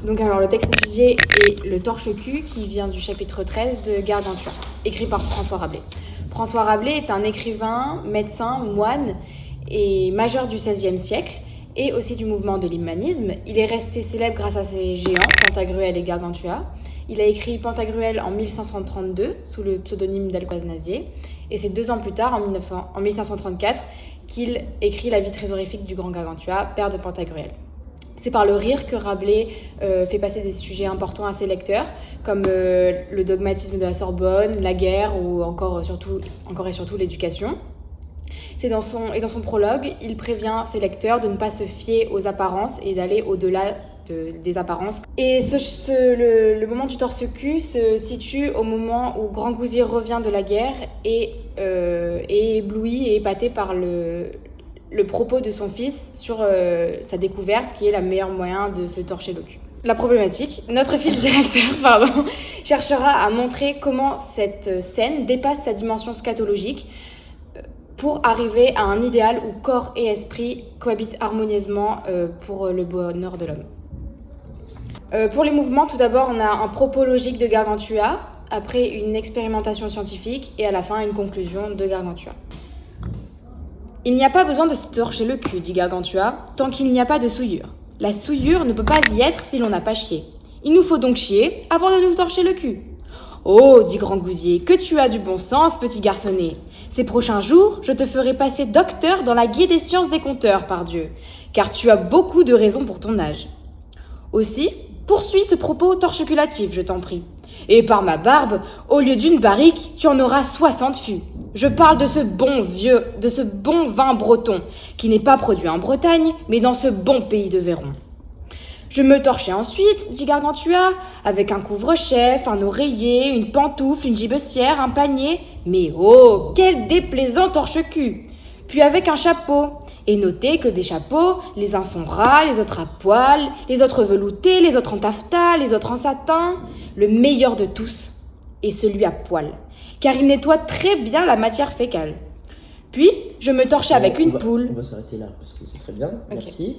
Donc alors le texte étudié est le torche-cul qui vient du chapitre 13 de Gargantua, écrit par François Rabelais. François Rabelais est un écrivain, médecin, moine et majeur du XVIe siècle et aussi du mouvement de l'humanisme. Il est resté célèbre grâce à ses géants, Pantagruel et Gargantua. Il a écrit Pantagruel en 1532 sous le pseudonyme d'Alcoaz Nazier et c'est 2 ans plus tard, en 1534, qu'il écrit La vie très horrifique du grand Gargantua, père de Pantagruel. C'est par le rire que Rabelais fait passer des sujets importants à ses lecteurs, comme le dogmatisme de la Sorbonne, la guerre ou encore et surtout l'éducation. Dans son prologue, il prévient ses lecteurs de ne pas se fier aux apparences et d'aller au-delà des apparences. Et le moment du torse-cul se situe au moment où Grand Gousier revient de la guerre et est ébloui et épaté par le propos de son fils sur sa découverte, qui est le meilleur moyen de se torcher le cul. La problématique, notre fil directeur cherchera à montrer comment cette scène dépasse sa dimension scatologique pour arriver à un idéal où corps et esprit cohabitent harmonieusement pour le bonheur de l'homme. Pour les mouvements, tout d'abord, on a un propos logique de Gargantua, après une expérimentation scientifique et à la fin une conclusion de Gargantua. Il n'y a pas besoin de se torcher le cul, dit Gargantua, tant qu'il n'y a pas de souillure. La souillure ne peut pas y être si l'on n'a pas chié. Il nous faut donc chier avant de nous torcher le cul. Oh, dit Grand Gousier, que tu as du bon sens, petit garçonnet. Ces prochains jours, je te ferai passer docteur dans la guide des sciences des compteurs, pardieu, car tu as beaucoup de raisons pour ton âge. Aussi, poursuis ce propos torcheculatif, je t'en prie. Et par ma barbe, au lieu d'une barrique, tu en auras 60 fûts. Je parle de ce bon vin breton, qui n'est pas produit en Bretagne, mais dans ce bon pays de Véron. Je me torchai ensuite, dit Gargantua, avec un couvre-chef, un oreiller, une pantoufle, une gibecière, un panier. Mais oh, quel déplaisant torche-cul! Puis avec un chapeau. Et notez que des chapeaux, les uns sont ras, les autres à poil, les autres veloutés, les autres en taffetas, les autres en satin. Le meilleur de tous est celui à poil, car il nettoie très bien la matière fécale. Puis, je me torchais avec une poule. On va s'arrêter là, parce que c'est très bien, merci.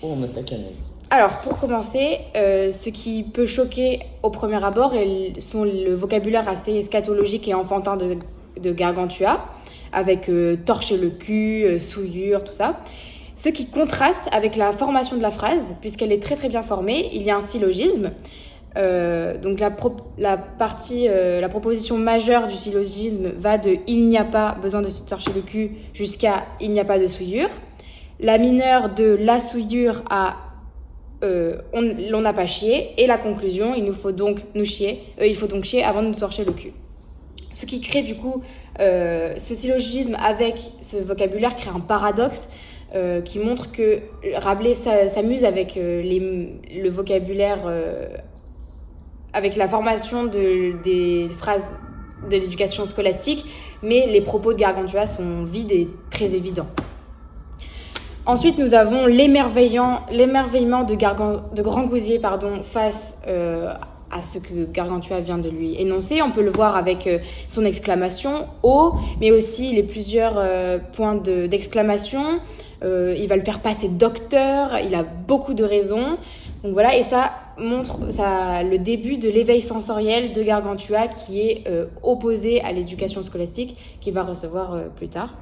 On attaque l'analyse. Alors, pour commencer, ce qui peut choquer au premier abord sont le vocabulaire assez scatologique et enfantin de Gargantua, avec torcher le cul, souillure, tout ça. Ce qui contraste avec la formation de la phrase, puisqu'elle est très très bien formée. Il y a un syllogisme. Donc la proposition majeure du syllogisme va de « il n'y a pas besoin de se torcher le cul » jusqu'à « il n'y a pas de souillure ». La mineure de la souillure à l'on n'a pas chié, et la conclusion, il faut donc chier avant de nous torcher le cul. Ce qui crée du coup ce syllogisme avec ce vocabulaire crée un paradoxe qui montre que Rabelais s'amuse avec le vocabulaire, avec la formation des phrases de l'éducation scolastique, mais les propos de Gargantua sont vides et très évidents. Ensuite, nous avons l'émerveillement de Grand Gousier face à ce que Gargantua vient de lui énoncer. On peut le voir avec son exclamation « oh », mais aussi les plusieurs points d'exclamation. Il va le faire passer docteur, il a beaucoup de raisons. Donc voilà, et ça montre le début de l'éveil sensoriel de Gargantua qui est opposé à l'éducation scolastique qu'il va recevoir plus tard.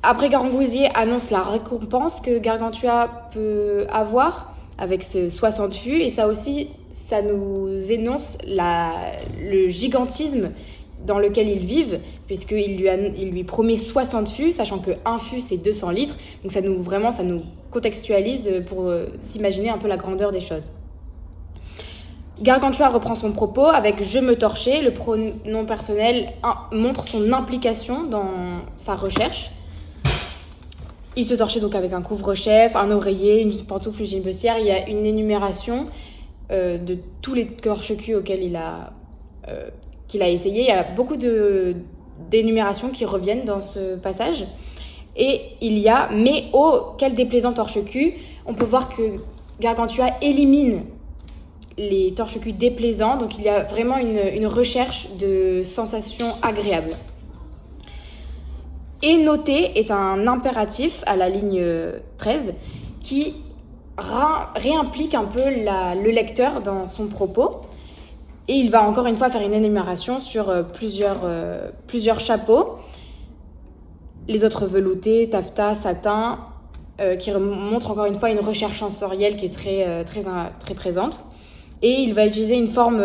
Après, Grand Gousier annonce la récompense que Gargantua peut avoir avec ce 60 fûts, et ça aussi, ça nous énonce le gigantisme dans lequel ils vivent, puisqu'il lui promet 60 fûts, sachant qu'un fût, c'est 200 litres, donc ça nous contextualise pour s'imaginer un peu la grandeur des choses. Gargantua reprend son propos avec « je me torchais », le pronom personnel montre son implication dans sa recherche. Il se torchait donc avec un couvre-chef, un oreiller, une pantoufle, une gibecière. Il y a une énumération de tous les torche-culs auxquels qu'il a essayé. Il y a beaucoup d'énumérations qui reviennent dans ce passage. Et il y a « mais oh, quel déplaisant torche-cul ». On peut voir que Gargantua élimine les torche-culs déplaisants. Donc il y a vraiment une recherche de sensations agréables. Et noter est un impératif à la ligne 13 qui réimplique un peu le lecteur dans son propos. Et il va encore une fois faire une énumération sur plusieurs chapeaux. Les autres veloutés, taffetas, satin, qui montrent encore une fois une recherche sensorielle qui est très présente. Et il va utiliser une forme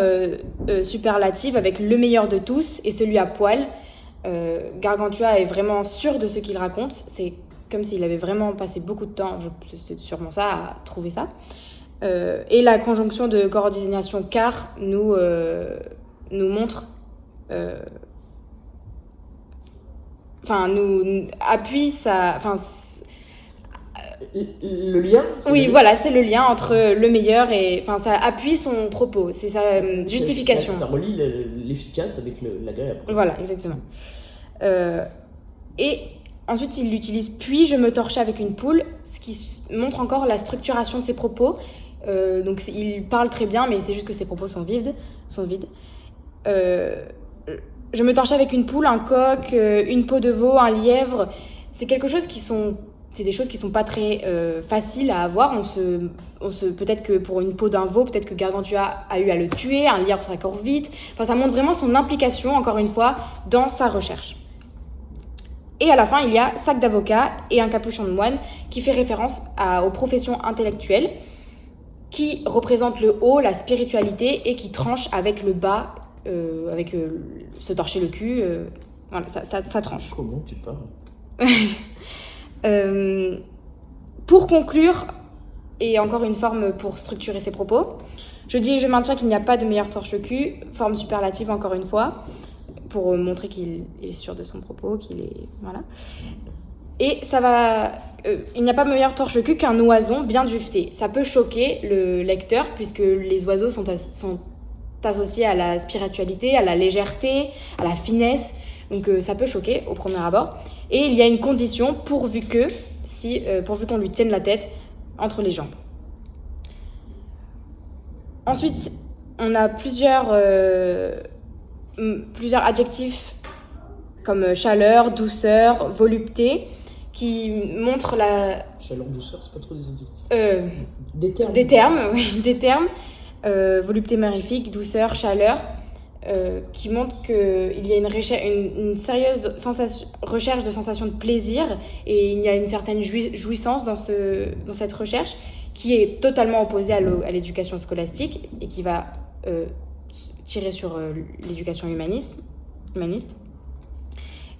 superlative avec le meilleur de tous et celui à poil. Gargantua est vraiment sûr de ce qu'il raconte. C'est comme s'il avait vraiment passé beaucoup de temps, c'est sûrement ça, à trouver ça. Et la conjonction de coordination car nous montre, nous appuie ça, le lien. Oui, voilà, c'est le lien entre le meilleur et, ça appuie son propos, c'est sa justification. Ça relie l'efficace avec l'agréable. Voilà, exactement. Et ensuite, il utilise « puis je me torchais avec une poule », ce qui montre encore la structuration de ses propos. Donc il parle très bien, mais c'est juste que ses propos sont vides. Je me torchais avec une poule, un coq, une peau de veau, un lièvre. C'est des choses qui sont pas très faciles à avoir. Peut-être que pour une peau d'un veau, peut-être que Gargantua a eu à le tuer, un lièvre ça court vite. Ça montre vraiment son implication, encore une fois, dans sa recherche. Et à la fin, il y a sac d'avocat et un capuchon de moine qui fait référence aux professions intellectuelles, qui représente le haut, la spiritualité, et qui tranche avec le bas, se torcher le cul. Voilà, ça tranche. Comment tu parles ? Pour conclure, et encore une forme pour structurer ses propos, je maintiens qu'il n'y a pas de meilleur torche-cul, forme superlative encore une fois, pour montrer qu'il est sûr de son propos, qu'il est... Voilà. Et il n'y a pas meilleur torche-cul qu'un oison bien duveté. Ça peut choquer le lecteur, puisque les oiseaux sont associés à la spiritualité, à la légèreté, à la finesse. Donc ça peut choquer au premier abord. Et il y a une condition pourvu qu'on lui tienne la tête entre les jambes. Ensuite, on a plusieurs adjectifs comme chaleur, douceur, volupté, qui montrent la... Chaleur, douceur, c'est pas trop des adjectifs. Des termes. Volupté magnifique, douceur, chaleur, qui montrent qu'il y a une sérieuse recherche de sensation de plaisir, et il y a une certaine jouissance dans cette recherche qui est totalement opposée à l'éducation scolastique et qui va tirer sur l'éducation humaniste.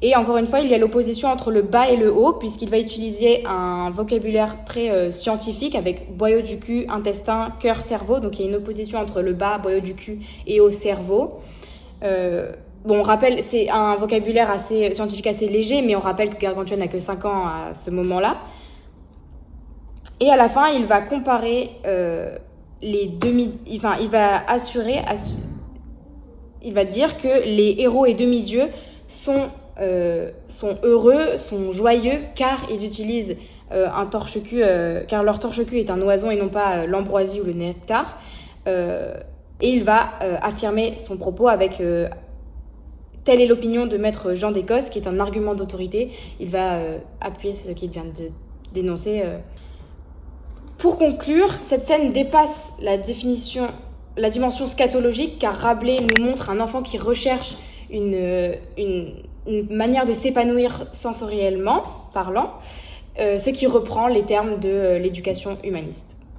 Et encore une fois, il y a l'opposition entre le bas et le haut, puisqu'il va utiliser un vocabulaire très scientifique avec boyau du cul, intestin, cœur, cerveau. Donc il y a une opposition entre le bas, boyau du cul, et au cerveau. On rappelle, c'est un vocabulaire scientifique assez léger, mais on rappelle que Gargantua n'a que 5 ans à ce moment-là. Et à la fin, il va comparer il va dire que les héros et demi-dieux sont heureux, sont joyeux, car ils utilisent un torche-cul, car leur torche-cul est un oison et non pas l'ambroisie ou le nectar. Et il va affirmer son propos avec telle est l'opinion de maître Jean d'Écosse, qui est un argument d'autorité. Il va appuyer ce qu'il vient de dénoncer. Pour conclure, cette scène dépasse la dimension scatologique, car Rabelais nous montre un enfant qui recherche une manière de s'épanouir sensoriellement parlant, ce qui reprend les termes de l'éducation humaniste.